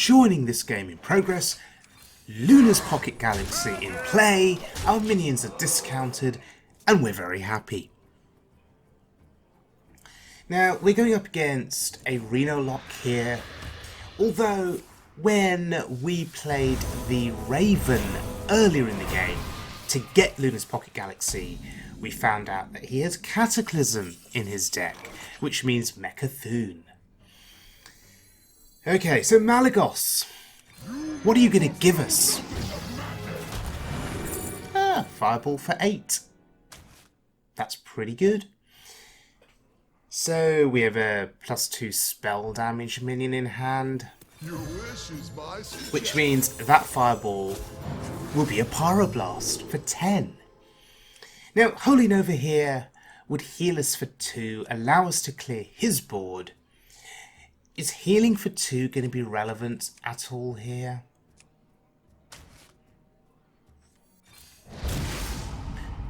joining this game in progress. Luna's Pocket Galaxy in play, our minions are discounted, and we're very happy. Now, we're going up against a Reno lock here, although when we played the Raven earlier in the game to get Luna's Pocket Galaxy, we found out that he has Cataclysm in his deck, which means Mechathune. Okay, so Malygos, what are you going to give us? Fireball for 8. That's pretty good. So we have a +2 spell damage minion in hand, which means that fireball will be a Pyroblast for 10. Now, Holy Nova here would heal us for 2, allow us to clear his board. Is healing for 2 going to be relevant at all here?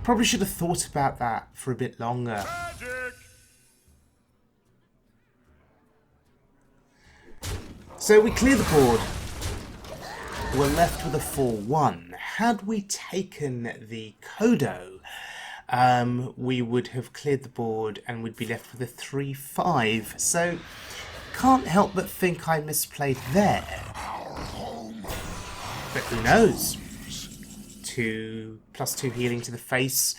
Probably should have thought about that for a bit longer. So we clear the board. We're left with a 4-1. Had we taken the Kodo, we would have cleared the board and we'd be left with a 3-5. So can't help but think I misplayed there. But who knows? +2 healing to the face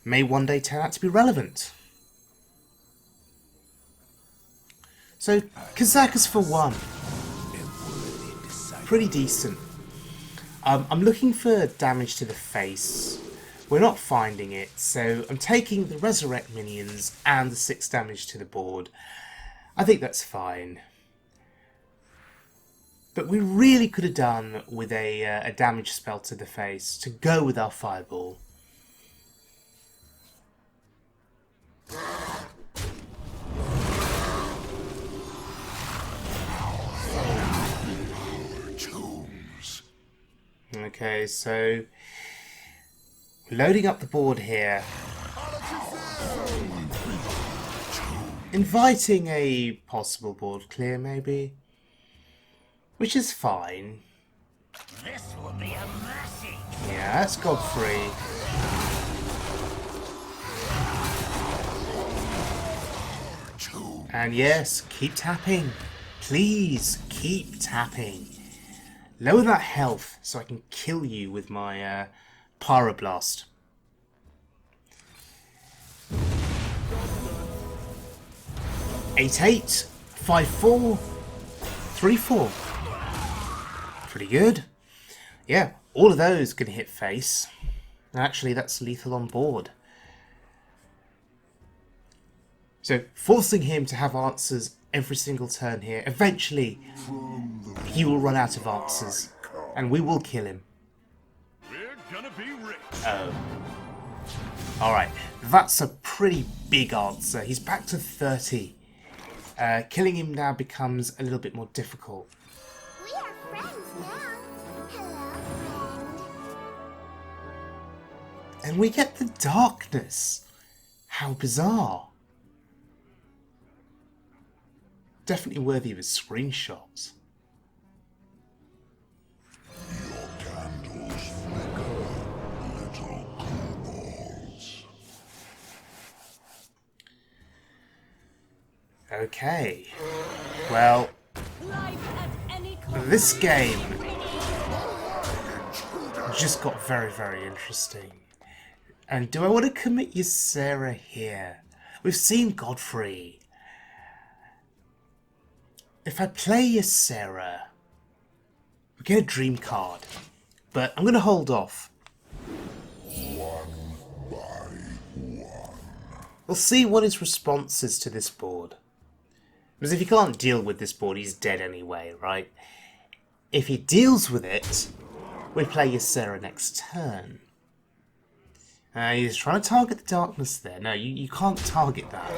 may one day turn out to be relevant. So Kazakus for 1. Pretty decent. I'm looking for damage to the face. We're not finding it, so I'm taking the Resurrect minions and the 6 damage to the board. I think that's fine. But we really could have done with a damage spell to the face to go with our Fireball. Okay, so loading up the board here. Inviting a possible board clear, maybe. Which is fine. This will be a mercy. Yeah, that's Godfrey. And yes, keep tapping. Please, keep tapping. Lower that health so I can kill you with my Pyroblast. (8-8), 5-4, 3-4. Pretty good. Yeah, all of those can hit face. Actually, that's lethal on board. So, forcing him to have answers every single turn here. Eventually, he will run out of answers, and we will kill him. We're gonna be rich. Oh. Alright, that's a pretty big answer. He's back to 30. Killing him now becomes a little bit more difficult. We are friends now. Hello, friend. And we get the darkness. How bizarre. Definitely worthy of a screenshot. Your candles flicker, little balls. Okay. Well, this game just got very, very interesting. And do I want to commit Ysera here? We've seen Godfrey. If I play Ysera, we get a dream card. But I'm going to hold off. One by one. We'll see what his response is to this board. Because if he can't deal with this board, he's dead anyway, right? If he deals with it, we play Ysera next turn. He's trying to target the darkness there. No, you can't target that.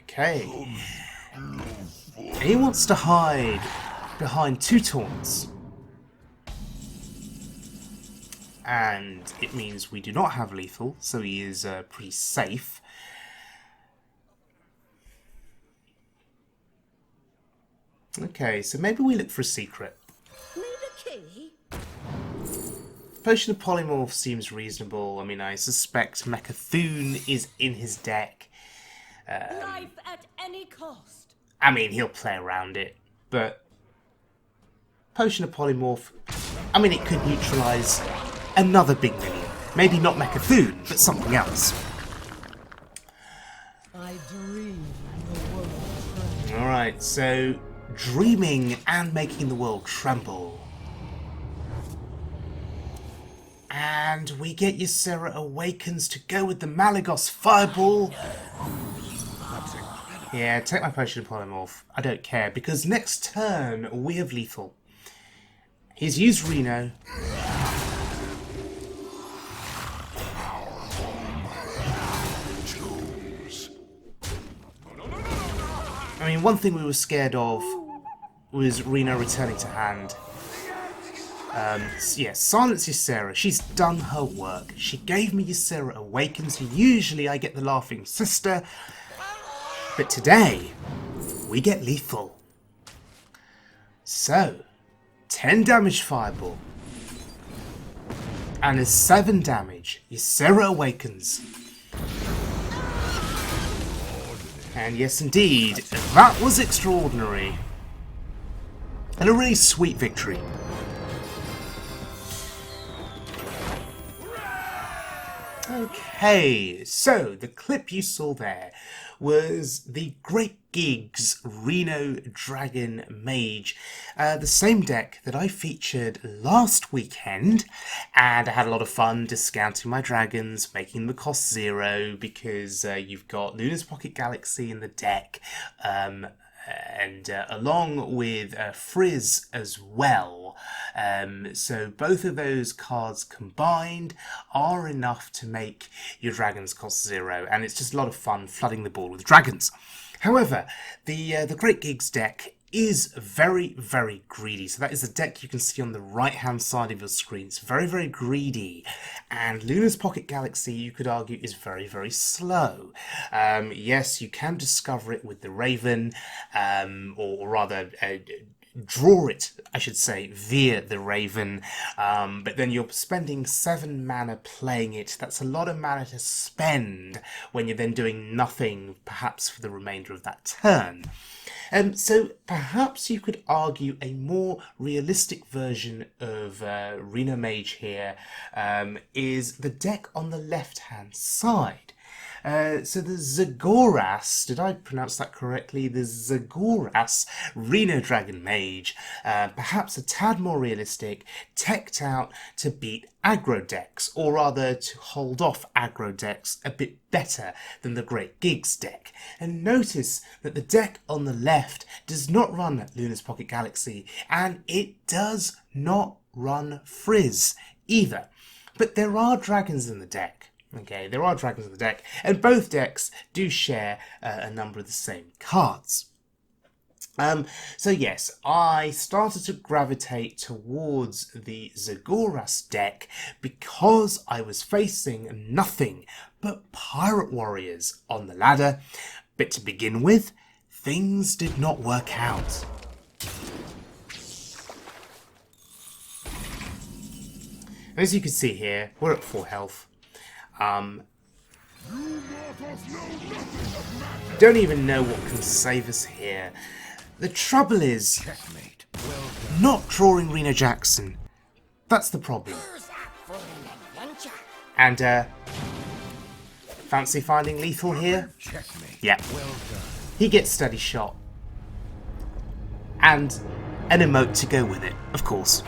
Okay. He wants to hide behind 2 taunts. and it means we do not have lethal, so he is pretty safe. Okay, so maybe we look for a secret. Need a key? Potion of Polymorph seems reasonable. I mean, I suspect Mechathune is in his deck. Life at any cost. I mean, he'll play around it, but Potion of Polymorph, I mean, it could neutralise another big minion. Maybe not Mechathune, but something else. I dream the world. Alright, so dreaming and making the world tremble. And we get Ysera Awakens to go with the Malygos Fireball. Yeah, take my Potion of Polymorph. I don't care, because next turn we have lethal. He's used Reno. I mean, one thing we were scared of was Reno returning to hand. Yeah, silence Ysera. She's done her work. She gave me Ysera Awakens. Usually I get the Laughing Sister. But today, we get lethal. So, 10 damage Fireball. And a 7 damage Ysera Awakens. And yes indeed, that was extraordinary. And a really sweet victory. Okay, so the clip you saw there was the Great Gigs Reno Dragon Mage, the same deck that I featured last weekend, and I had a lot of fun discounting my dragons, making them cost 0, because you've got Luna's Pocket Galaxy in the deck, and along with Frizz as well. So both of those cards combined are enough to make your dragons cost 0, and it's just a lot of fun flooding the board with dragons. However, the Great Gigs deck is very, very greedy. So that is a deck you can see on the right-hand side of your screen. It's very, very greedy. And Luna's Pocket Galaxy, you could argue, is very, very slow. Yes, you can discover it with the Raven, or rather... draw it, I should say, via the Raven, but then you're spending 7 mana playing it. That's a lot of mana to spend when you're then doing nothing, perhaps for the remainder of that turn. So perhaps you could argue a more realistic version of Reno Mage here is the deck on the left-hand side. So the Zergoras, did I pronounce that correctly? The Zergoras Reno Dragon Mage, perhaps a tad more realistic, teched out to beat aggro decks, or rather to hold off aggro decks a bit better than the Great Gigs deck. And notice that the deck on the left does not run Luna's Pocket Galaxy, and it does not run Frizz either. But there are dragons in the deck. Okay, there are dragons in the deck, and both decks do share a number of the same cards. So yes, I started to gravitate towards the Zergoras deck because I was facing nothing but Pirate Warriors on the ladder, but to begin with, things did not work out. As you can see here, we're at 4 health. Don't even know what can save us here. The trouble is not drawing Reno Jackson. That's the problem. And fancy finding lethal here? Yeah. He gets steady shot. And an emote to go with it, of course.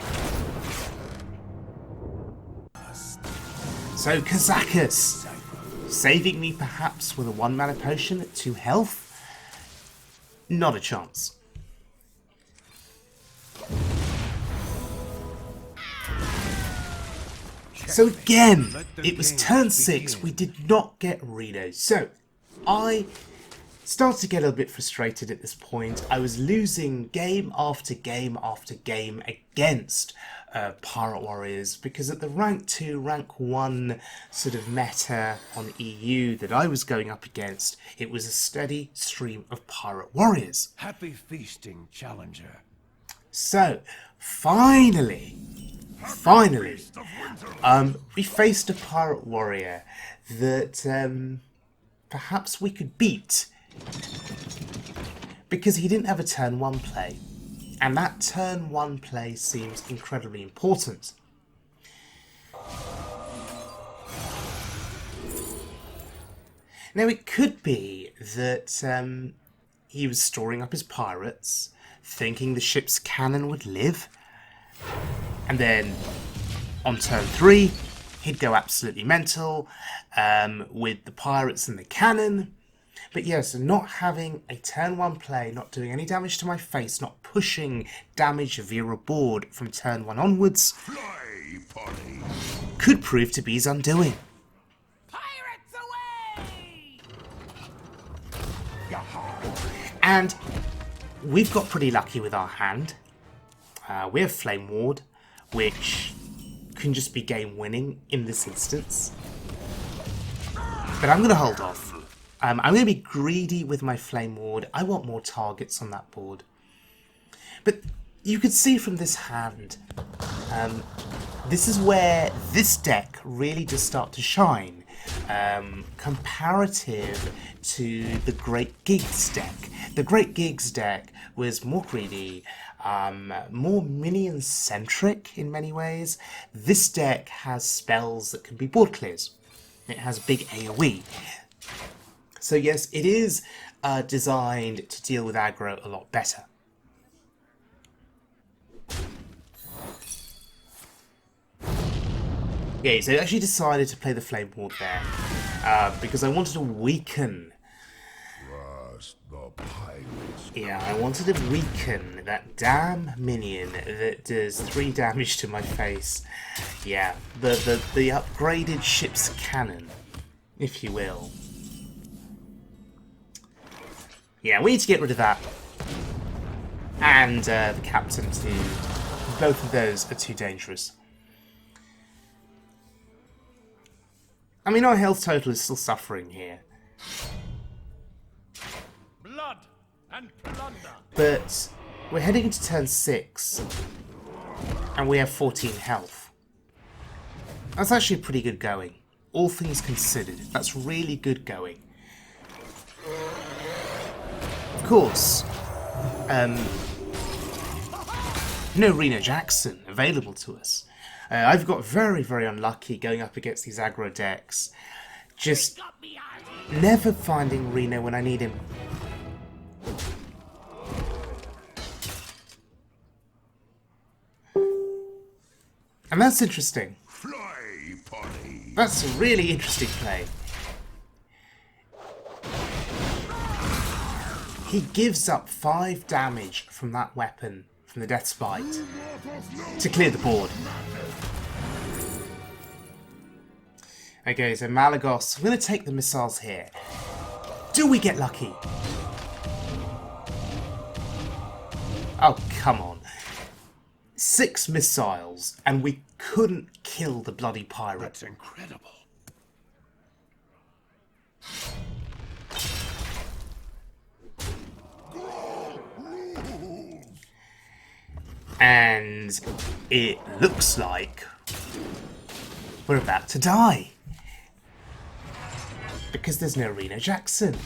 So Kazakus, saving me perhaps with a 1 mana potion at 2 health? Not a chance. So again, it was turn 6, we did not get Reno. So I Started to get a bit frustrated at this point. I was losing game after game after game against Pirate Warriors because at the rank 2, rank 1 sort of meta on EU that I was going up against, it was a steady stream of Pirate Warriors. Happy feasting, challenger. So, finally, we faced a Pirate Warrior that perhaps we could beat because he didn't have a turn 1 play, and that turn 1 play seems incredibly important. Now it could be that he was storing up his pirates, thinking the ship's cannon would live, and then on turn 3 he'd go absolutely mental with the pirates and the cannon. But yes, not having a turn 1 play, not doing any damage to my face, not pushing damage via a board from turn 1 onwards, could prove to be his undoing. Pirates away! And we've got pretty lucky with our hand. We have Flameward, which can just be game winning in this instance. But I'm going to hold off. I'm going to be greedy with my Flameward. I want more targets on that board. But you could see from this hand, this is where this deck really does start to shine. Comparative to the Great Gigs deck. The Great Gigs deck was more greedy, more minion-centric in many ways. This deck has spells that can be board clears. It has big AoE. So yes, it is designed to deal with aggro a lot better. Yeah, so I actually decided to play the Flameward there because I wanted to weaken. Yeah, I wanted to weaken that damn minion that does 3 damage to my face. Yeah, the upgraded ship's cannon, if you will. Yeah, we need to get rid of that. And the captain too. Both of those are too dangerous. I mean, our health total is still suffering here. Blood and plunder. But we're heading into turn 6. And we have 14 health. That's actually pretty good going. All things considered. That's really good going. Of course, no Reno Jackson available to us. I've got very, very unlucky going up against these aggro decks. Just never finding Reno when I need him. And that's interesting. That's a really interesting play. He gives up 5 damage from that weapon, from the Death Spite, to clear the board. Okay, so Malygos, I'm going to take the missiles here. Do we get lucky? Oh, come on. 6 missiles, and we couldn't kill the bloody pirate. That's incredible. And it looks like we're about to die. Because there's no Reno Jackson.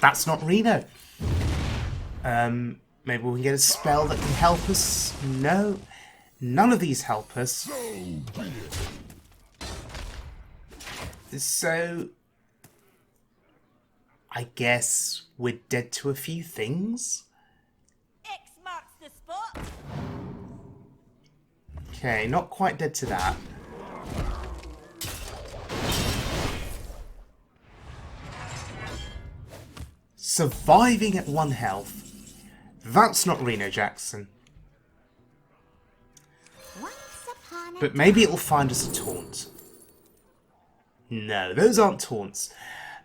That's not Reno. Maybe we can get a spell that can help us. No. None of these help us. So I guess we're dead to a few things. X marks the spot. Okay, not quite dead to that. Surviving at 1 health. That's not Reno Jackson. But maybe it'll find us a taunt. No, those aren't taunts.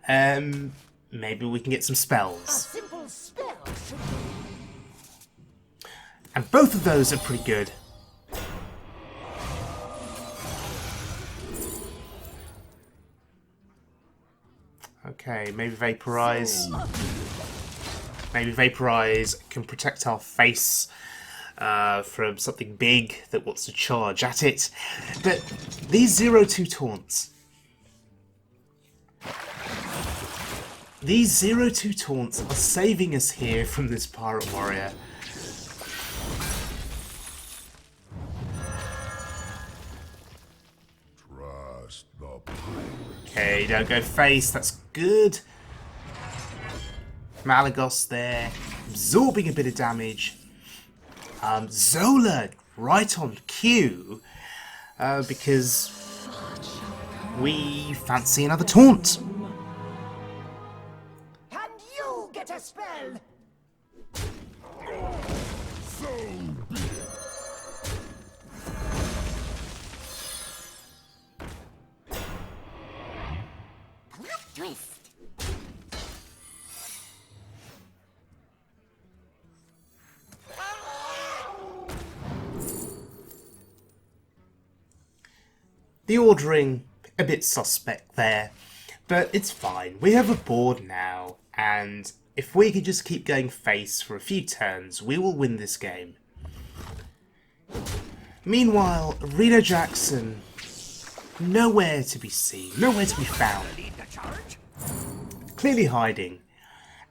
Maybe we can get some spells. Simple spell should And both of those are pretty good. Okay, maybe Vaporize. Maybe Vaporize can protect our face from something big that wants to charge at it. But these 0-2 taunts. These 0-2 taunts are saving us here from this Pirate Warrior. Trust the pirate. Okay, don't go face, that's good. Malygos there, absorbing a bit of damage. Zola, right on cue, because we fancy another taunt. And you get a spell! Twist. The ordering, a bit suspect there, but it's fine. We have a board now, and if we can just keep going face for a few turns, we will win this game. Meanwhile, Reno Jackson, nowhere to be seen, nowhere to be found. Clearly hiding,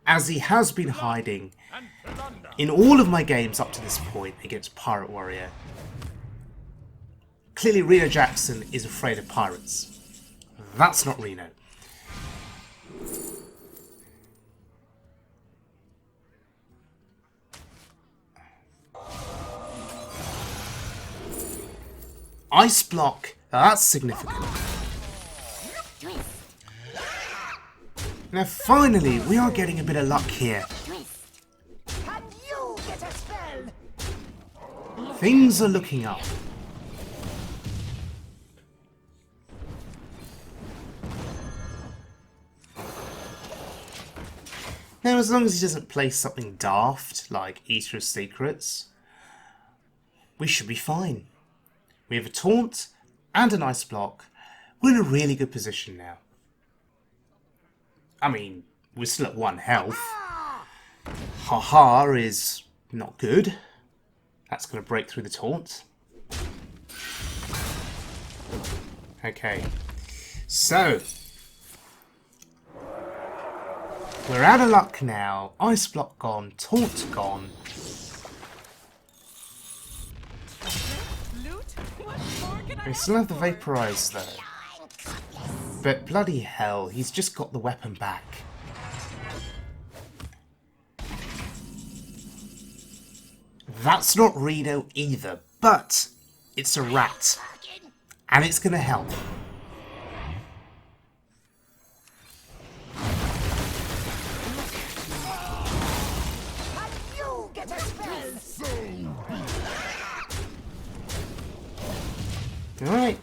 as he has been hiding in all of my games up to this point against Pirate Warrior. Clearly Reno Jackson is afraid of pirates. That's not Reno. Ice block, that's significant. Now finally, we are getting a bit of luck here. And you get a spell! Things are looking up. Now, as long as he doesn't play something daft, like Ysera Secrets, we should be fine. We have a taunt and an ice block. We're in a really good position now. I mean, we're still at 1 health. Haha is not good. That's going to break through the taunt. Okay, so we're out of luck now. Ice block gone, taunt gone. We still have the Vaporize though. But bloody hell, he's just got the weapon back. That's not Reno either, but it's a rat. And it's gonna help. You get a spell! Alright.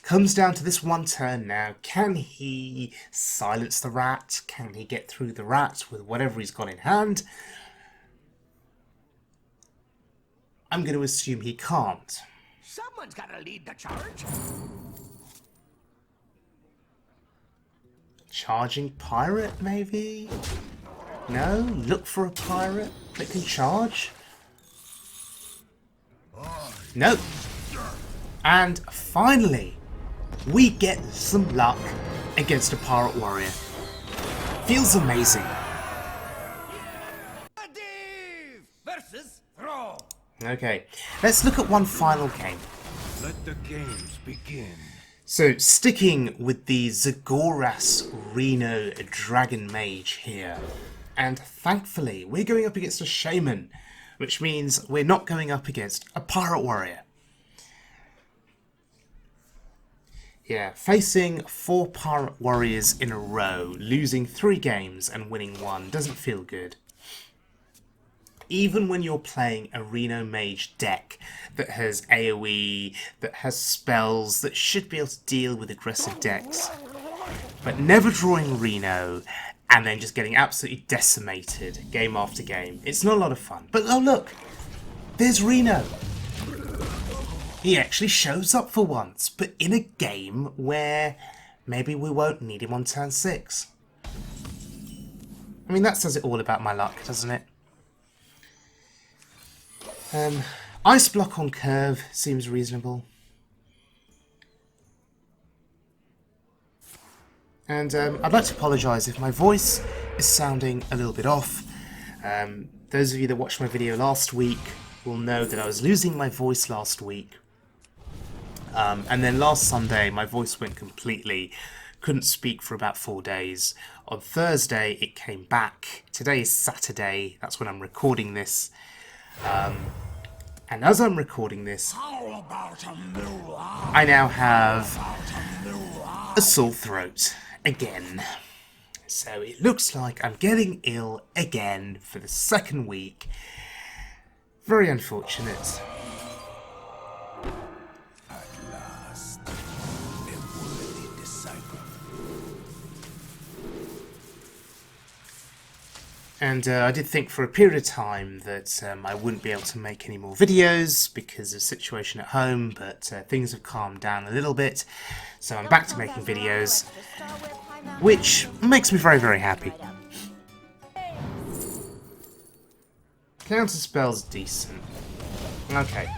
Comes down to this one turn now. Can he silence the rat? Can he get through the rat with whatever he's got in hand? I'm going to assume he can't. Someone's gotta lead the charge! Charging pirate, maybe? No? Look for a pirate that can charge? No. And finally, we get some luck against a pirate warrior. Feels amazing. Versus throw. Okay, let's look at one final game. Let the games begin. So, sticking with the Zergoras Reno Dragon Mage here. And thankfully, we're going up against a Shaman, which means we're not going up against a Pirate Warrior. Yeah, facing 4 Pirate Warriors in a row, losing 3 games and winning 1 doesn't feel good. Even when you're playing a Reno Mage deck that has AoE, that has spells, that should be able to deal with aggressive decks, But never drawing Reno and then just getting absolutely decimated game after game. It's not a lot of fun. But oh look! There's Reno! He actually shows up for once, but in a game where maybe we won't need him on turn 6. I mean, that says it all about my luck, doesn't it? Ice block on curve seems reasonable. And I'd like to apologise if my voice is sounding a little bit off. Those of you that watched my video last week will know that I was losing my voice last week. And then last Sunday, my voice went completely. Couldn't speak for about 4 days. On Thursday, it came back. Today is Saturday. That's when I'm recording this. And as I'm recording this, I now have a sore throat again. So it looks like I'm getting ill again for the 2nd week. Very unfortunate. And I did think for a period of time that I wouldn't be able to make any more videos because of the situation at home, but things have calmed down a little bit, so I'm back to making videos, which makes me very, very happy. Counterspell's decent. Okay.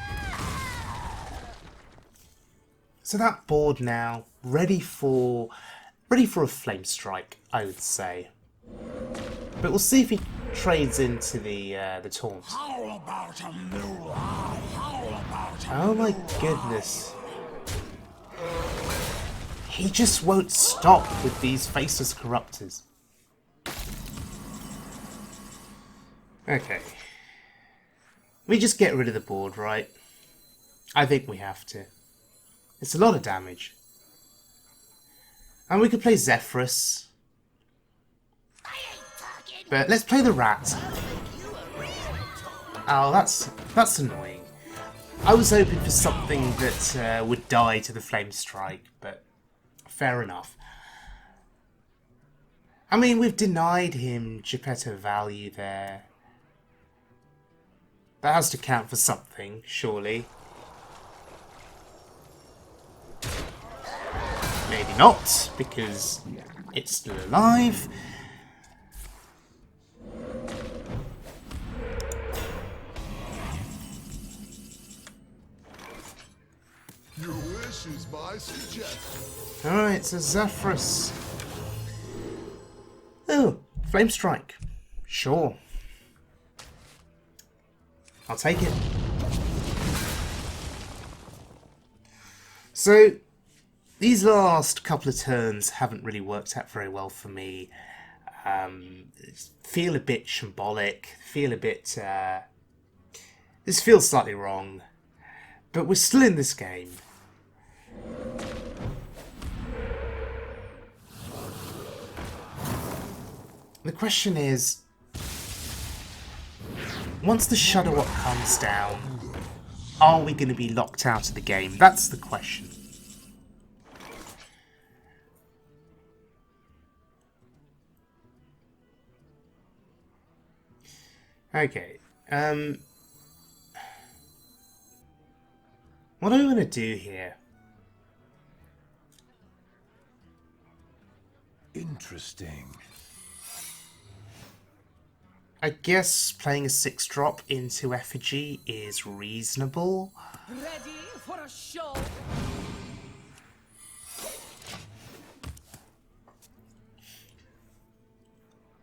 So that board now, ready for a Flame Strike, I would say. But we'll see if he trades into the taunt. Oh my goodness. He just won't stop with these Faceless Corruptors. Okay. We just get rid of the board, right? I think we have to. It's a lot of damage. And we could play Zergoras. But let's play the rat. Oh, that's annoying. I was hoping for something that would die to the Flame Strike, but fair enough. I mean, we've denied him Geppetto value there. That has to count for something, surely. Maybe not, because it's still alive. Your wish is my suggestion. Alright, so Zergoras. Oh, Flame Strike. Sure. I'll take it. So, these last couple of turns haven't really worked out very well for me. Feel a bit shambolic. Feel a bit... this feels slightly wrong. But we're still in this game. The question is, once the Shudderwock comes down, are we going to be locked out of the game? That's the question. Okay. What are we going to do here? Interesting. I guess playing a 6-drop into Effigy is reasonable. Ready for a show?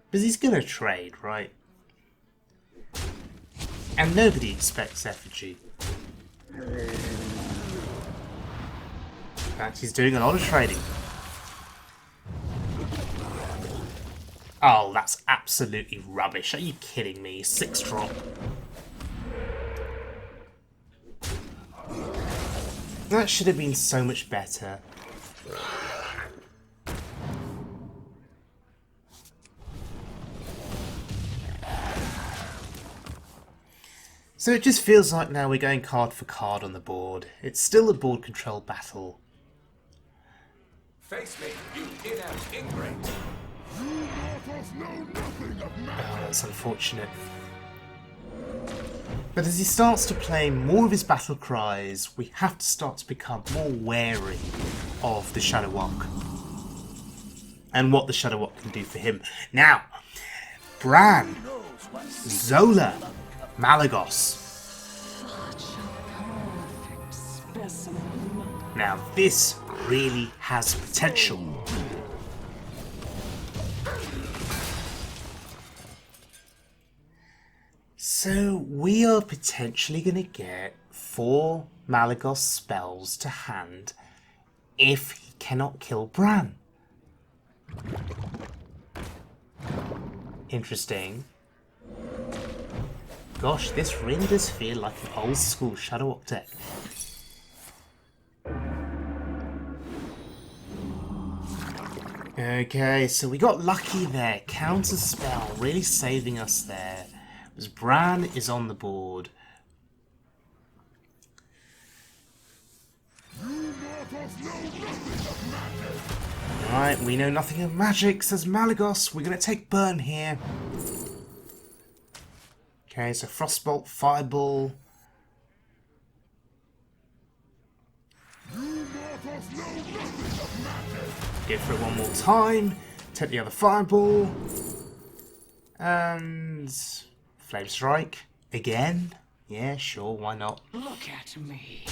Because he's going to trade, right? And nobody expects Effigy. In fact, he's doing a lot of trading. Oh, that's absolutely rubbish. Are you kidding me? 6-drop. That should have been so much better. So it just feels like now we're going card for card on the board. It's still a board control battle. Face me, you inept ingrate. You mortals know nothing of Oh, magic. that's unfortunate. But as he starts to play more of his battle cries, we have to start to become more wary of the Shadow Walk and what the Shadow Walk can do for him. Now, Brann, Zola, Malygos. Now this really has potential. So we are potentially going to get 4 Malygos spells to hand if he cannot kill Brann. Interesting. Gosh, this really does feel like an old school Shadow Walk deck. Okay, so we got lucky there. Counter spell really saving us there. As Brann is on the board. Alright, we know nothing of magic, says Malygos. We're going to take burn here. Okay, so Frostbolt, Fireball. Go for it one more time. Take the other Fireball. And Flame Strike again. Yeah, sure, why not? Look at me.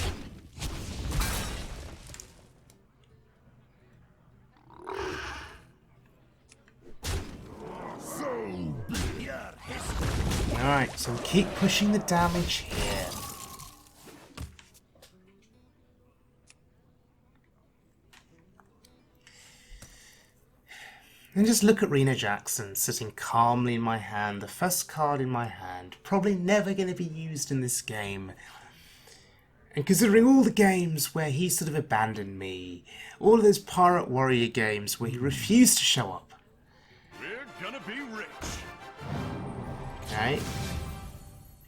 Alright, so we keep pushing the damage here. And just look at Reno Jackson sitting calmly in my hand, the first card in my hand, probably never going to be used in this game. And considering all the games where he sort of abandoned me, all of those Pirate Warrior games where he refused to show up. We're gonna be rich. Okay.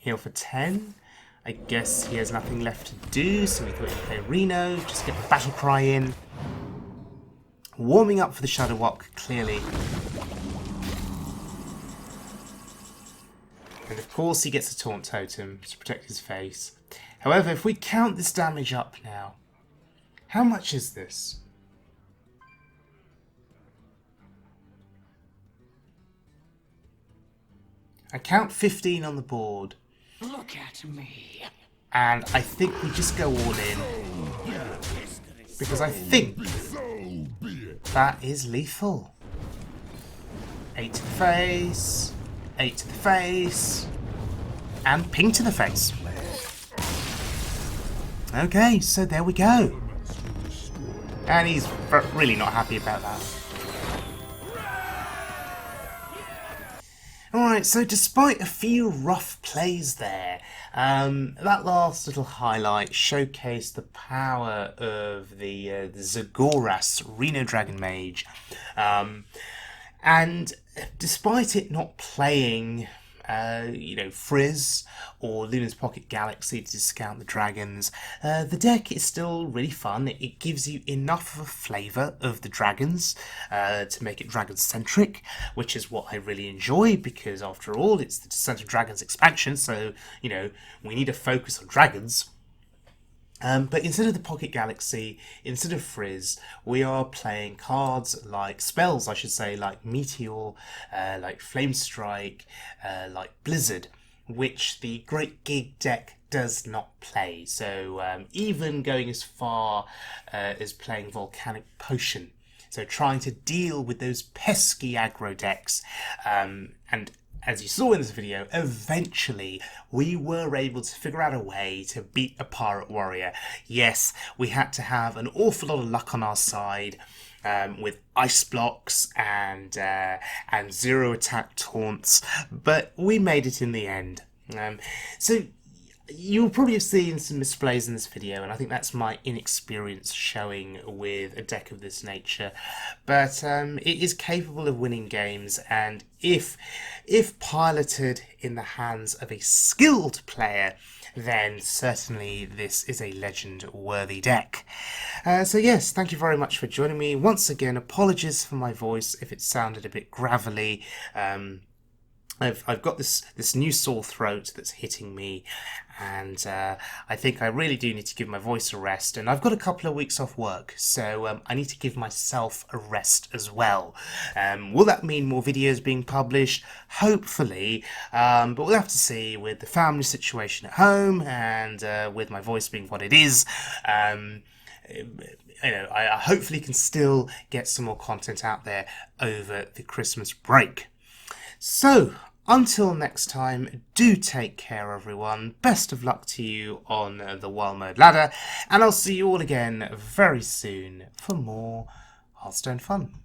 Heal for 10. I guess he has nothing left to do, so we thought he'd play Reno, just get the battle cry in. Warming up for the Shadow Walk, clearly. And of course he gets a Taunt Totem to protect his face. However, if we count this damage up now, how much is this? I count 15 on the board. Look at me. And I think we just go all in. Because I think that is lethal. 8 to the face, 8 to the face, and ping to the face. Okay, so there we go. And he's really not happy about that. Alright, so despite a few rough plays there, that last little highlight showcased the power of the Zergoras Reno Dragon Mage. And despite it not playing, Frizz or Luna's Pocket Galaxy to discount the dragons, the deck is still really fun. It gives you enough of a flavour of the dragons to make it dragon-centric, which is what I really enjoy, because after all, it's the Descent of Dragons expansion, so, we need to focus on dragons. But instead of the Pocket Galaxy, instead of Frizz, we are playing cards like spells, I should say, like Meteor, like Flame Strike, like Blizzard, which the Great Gig deck does not play. So even going as far as playing Volcanic Potion, so trying to deal with those pesky aggro decks, and as you saw in this video, eventually we were able to figure out a way to beat a Pirate Warrior. Yes, we had to have an awful lot of luck on our side with ice blocks and 0 attack taunts, but we made it in the end. So you'll probably have seen some misplays in this video, and I think that's my inexperience showing with a deck of this nature. But it is capable of winning games, and if piloted in the hands of a skilled player, then certainly this is a legend-worthy deck. So yes, thank you very much for joining me. Once again, apologies for my voice if it sounded a bit gravelly. I've got this new sore throat that's hitting me, and I think I really do need to give my voice a rest, and I've got a couple of weeks off work, so I need to give myself a rest as well. Will that mean more videos being published? Hopefully, but we'll have to see with the family situation at home, and with my voice being what it is. I hopefully can still get some more content out there over the Christmas break. So, until next time, do take care everyone, best of luck to you on the Wild Mode ladder, and I'll see you all again very soon for more Hearthstone fun.